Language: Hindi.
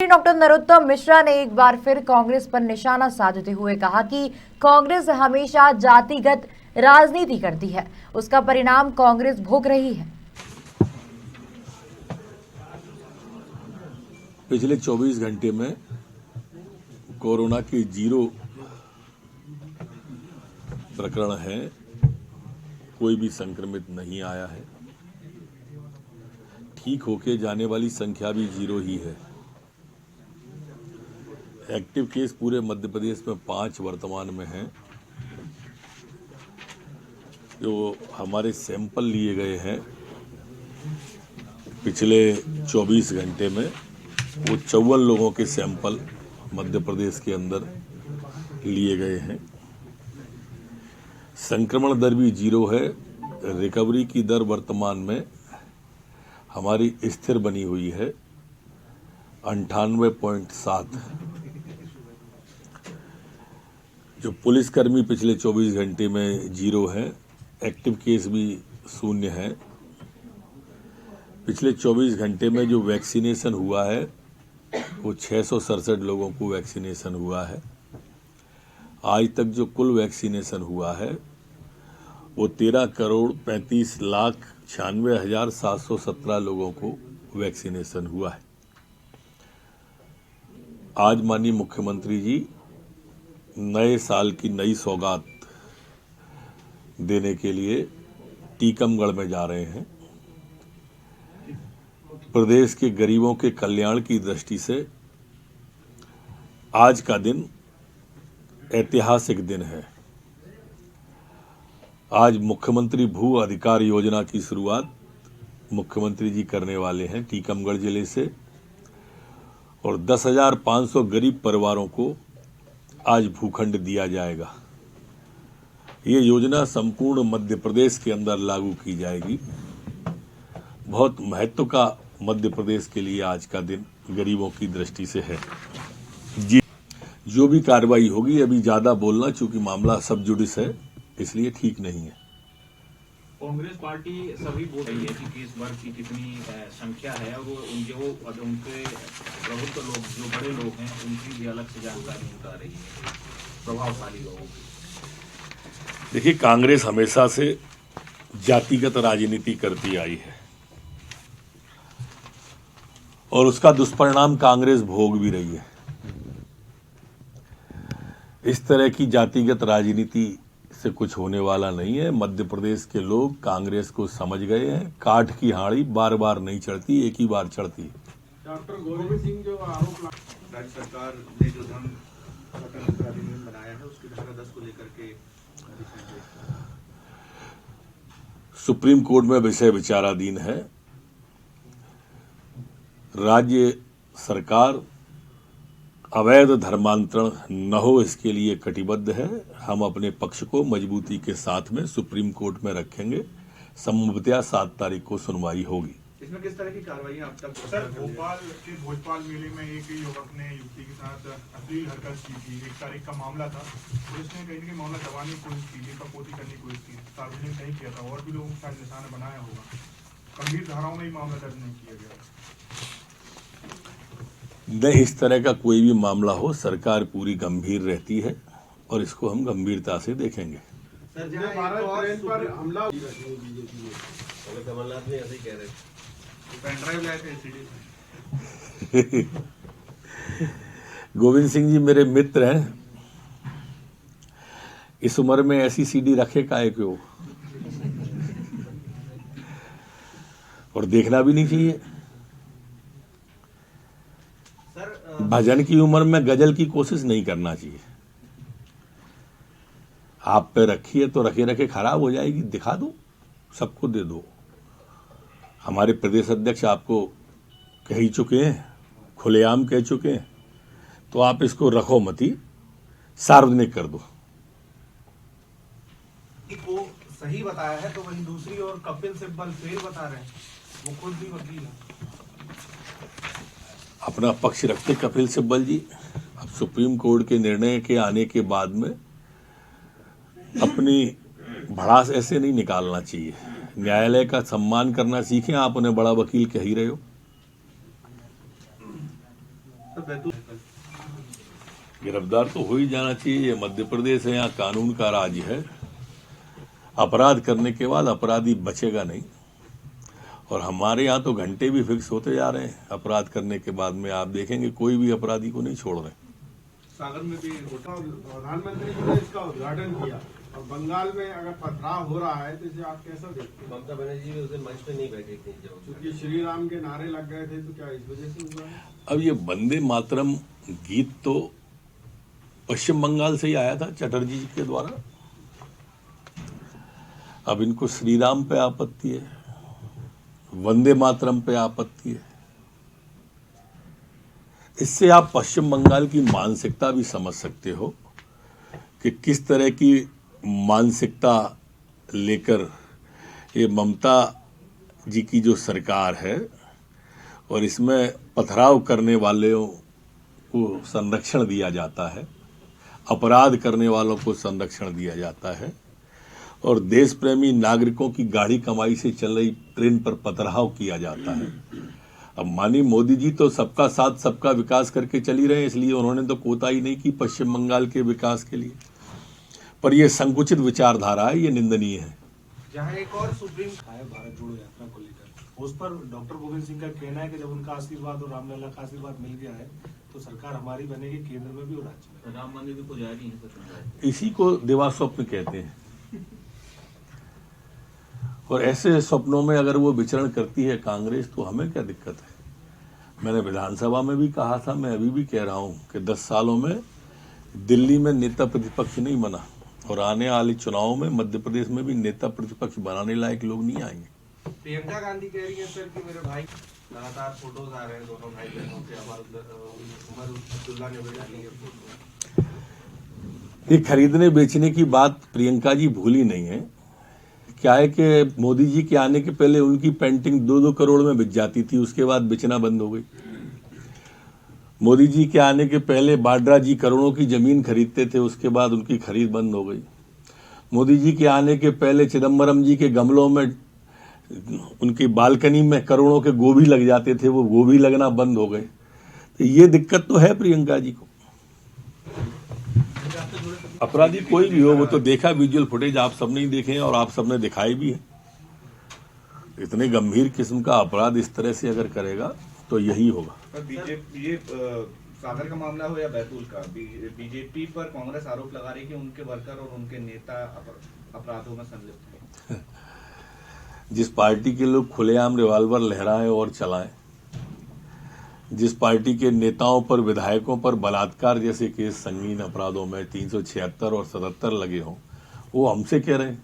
डॉक्टर नरोत्तम मिश्रा ने एक बार फिर कांग्रेस पर निशाना साधते हुए कहा कि कांग्रेस हमेशा जातिगत राजनीति करती है, उसका परिणाम कांग्रेस भोग रही है। पिछले 24 घंटे में कोरोना के 0 प्रकरण हैं, कोई भी संक्रमित नहीं आया है। ठीक होके जाने वाली संख्या भी 0 ही है। एक्टिव केस पूरे मध्य प्रदेश में 5 वर्तमान में हैं। जो हमारे सैंपल लिए गए हैं पिछले 24 घंटे में, वो 54 लोगों के सैंपल मध्य प्रदेश के अंदर लिए गए हैं। संक्रमण दर भी 0 है। रिकवरी की दर वर्तमान में हमारी स्थिर बनी हुई है 98.7। जो पुलिसकर्मी पिछले 24 घंटे में 0 है। एक्टिव केस भी 0 है। पिछले 24 घंटे में जो वैक्सीनेशन हुआ है वो 667 लोगों को वैक्सीनेशन हुआ है। आज तक जो कुल वैक्सीनेशन हुआ है वो 13,35,96,717 लोगों को वैक्सीनेशन हुआ है। आज माननीय मुख्यमंत्री जी नए साल की नई सौगात देने के लिए टीकमगढ़ में जा रहे हैं। प्रदेश के गरीबों के कल्याण की दृष्टि से आज का दिन ऐतिहासिक दिन है। आज मुख्यमंत्री भू अधिकार योजना की शुरुआत मुख्यमंत्री जी करने वाले हैं टीकमगढ़ जिले से, और 10,500 गरीब परिवारों को आज भूखंड दिया जाएगा। ये योजना संपूर्ण मध्य प्रदेश के अंदर लागू की जाएगी। बहुत महत्व का मध्य प्रदेश के लिए आज का दिन गरीबों की दृष्टि से है। जी, जो भी कार्रवाई होगी, अभी ज्यादा बोलना चूंकि मामला सब जुडिस है इसलिए ठीक नहीं है। कांग्रेस पार्टी सभी बोल रही है कि किस वर्ग की कितनी संख्या है, और उनके प्रभुत्व लोग जो बड़े लोग हैं उनकी भी अलग से जानकारी बता रही है, प्रभावशाली लोगों की। देखिए, कांग्रेस हमेशा से जातिगत राजनीति करती आई है और उसका दुष्परिणाम कांग्रेस भोग भी रही है। इस तरह की जातिगत राजनीति से कुछ होने वाला नहीं है। मध्य प्रदेश के लोग कांग्रेस को समझ गए हैं। काठ की हाड़ी बार बार नहीं चढ़ती, एक ही बार चढ़ती है। डॉक्टर गोविंद सिंह जो आरोप राज्य सरकार ने जो धन अधिनियम बनाया है उसकी धारा 10 को लेकर के सुप्रीम कोर्ट में विषय विचाराधीन है। राज्य सरकार अवैध धर्मांतरण न हो इसके लिए कटिबद्ध है। हम अपने पक्ष को मजबूती के साथ में सुप्रीम कोर्ट में रखेंगे। संभवतः 7 तारीख को सुनवाई होगी। इसमें किस तरह की कार्रवाई आप तक? सर, भोपाल के भोजपाल मेले में एक युवक ने युवती के साथ अश्लील हरकत की थी। 1 तारीख का मामला था। पुलिस ने कहीं ना कहीं मामला दबाने की कोशिश की, लिपापोती करने की कोशिश की, सार्वजनिक नहीं किया था। और भी लोगों के साथ निशाना बनाया होगा। गंभीर धाराओं में ही मामला दर्ज नहीं किया गया। नहीं, इस तरह का कोई भी मामला हो, सरकार पूरी गंभीर रहती है और इसको हम गंभीरता से देखेंगे। सर, जहां ट्रेन पर हमला कमलनाथ ने ऐसे ही कह रहे थे, पेन ड्राइव लाए थे सीडी। गोविंद सिंह जी मेरे मित्र हैं। इस उम्र में ऐसी सीडी रखे काहे क्यों, और देखना भी नहीं चाहिए। भजन की उम्र में गजल की कोशिश नहीं करना चाहिए। आप पे रखी है तो रखे रखे खराब हो जाएगी। दिखा दो, सबको दे दो। हमारे प्रदेश अध्यक्ष आपको कह ही चुके हैं, खुलेआम कह चुके हैं, तो आप इसको रखो मती, सार्वजनिक कर दो। को सही बताया है तो वहीं दूसरी ओर कपिल सिब्बल फेल बता रहे हैं। वो खुद भी वकील है। अपना पक्ष रखते कपिल सिब्बल जी। अब सुप्रीम कोर्ट के निर्णय के आने के बाद में अपनी भड़ास ऐसे नहीं निकालना चाहिए। न्यायालय का सम्मान करना सीखें। आप उन्हें बड़ा वकील कह ही रहे हो। तो बैतूल गिरफ्तार तो हो ही जाना चाहिए। ये मध्य प्रदेश है, यहाँ कानून का राज है। अपराध करने के बाद अपराधी बचेगा नहीं। और हमारे यहाँ तो घंटे भी फिक्स होते जा रहे हैं अपराध करने के बाद में। आप देखेंगे कोई भी अपराधी को नहीं छोड़ रहे। सागर में भी प्रधानमंत्री जी ने इसका उद्घाटन किया और बंगाल में अगर पथराव हो रहा है तो इसे आप कैसा देखते हैं? ममता बनर्जी भी उस दिन मंच पे नहीं बैठी थी जब क्योंकि श्री राम के नारे लग गए थे, तो क्या इस वजह से हुआ है? अब ये वंदे मातरम गीत तो पश्चिम बंगाल से ही आया था चटर्जी जी के द्वारा। अब इनको श्री राम पे आपत्ति है, वंदे मातरम पे आपत्ति है। इससे आप पश्चिम बंगाल की मानसिकता भी समझ सकते हो कि किस तरह की मानसिकता लेकर ये ममता जी की जो सरकार है, और इसमें पथराव करने वालों को संरक्षण दिया जाता है, अपराध करने वालों को संरक्षण दिया जाता है, और देश प्रेमी नागरिकों की गाढ़ी कमाई से चल रही ट्रेन पर पथराव किया जाता है। अब माननीय मोदी जी तो सबका साथ सबका विकास करके चली रहे हैं, इसलिए उन्होंने तो कोताही नहीं की पश्चिम बंगाल के विकास के लिए। पर यह संकुचित विचारधारा है, ये निंदनीय है। जहाँ एक और सुप्रीम भारत जोड़ो यात्रा को लेकर उस पर डॉक्टर गोविंद सिंह का कहना है कि जब उनका आशीर्वाद और रामलला का आशीर्वाद मिल गया है तो सरकार हमारी बनेगी, केंद्र में भी और राज्य में। राम मंदिर भी पुजारी है, इसी को देवास्वप्न कहते हैं। और ऐसे स्वप्नों में अगर वो विचरण करती है कांग्रेस, तो हमें क्या दिक्कत है। मैंने विधानसभा में भी कहा था, मैं अभी भी कह रहा हूं कि 10 सालों में दिल्ली में नेता प्रतिपक्ष नहीं बना, और आने वाले चुनाव में मध्य प्रदेश में भी नेता प्रतिपक्ष बनाने लायक लोग नहीं आएंगे। प्रियंका गांधी कह रही है सर कि मेरे भाई लगातार फोटोज आ रहे हैं दोनों भाई बहनों के। उमर अब्दुल्ला ने भी डाली है फोटो। ये खरीदने बेचने की बात प्रियंका जी भूली नहीं है। क्या है कि मोदी जी के आने के पहले उनकी पेंटिंग 2-2 करोड़ में बिक जाती थी, उसके बाद बेचना बंद हो गई। मोदी जी के आने के पहले वाड्रा जी करोड़ों की जमीन खरीदते थे, उसके बाद उनकी खरीद बंद हो गई। मोदी जी के आने के पहले चिदम्बरम जी के गमलों में, उनकी बालकनी में करोड़ों के गोभी लग जाते थे, वो गोभी लगना बंद हो गए। तो ये दिक्कत तो है प्रियंका जी को। अपराधी कोई भी हो, वो तो देखा विजुअल फुटेज आप सबने ही देखे हैं और आप सबने दिखाई भी है। इतने गंभीर किस्म का अपराध इस तरह से अगर करेगा तो यही होगा। पर बीजेपी, ये सागर का मामला हो या बैतूल का, बीजेपी पर कांग्रेस आरोप लगा रही है कि उनके वर्कर और उनके नेता अपराधों में संलिप्त हैं। जिस पार्टी के लोग खुलेआम रिवॉल्वर लहराएं और चलाएं, जिस पार्टी के नेताओं पर, विधायकों पर बलात्कार जैसे केस संगीन अपराधों में 376 और 77 लगे हों, वो हमसे कह रहे हैं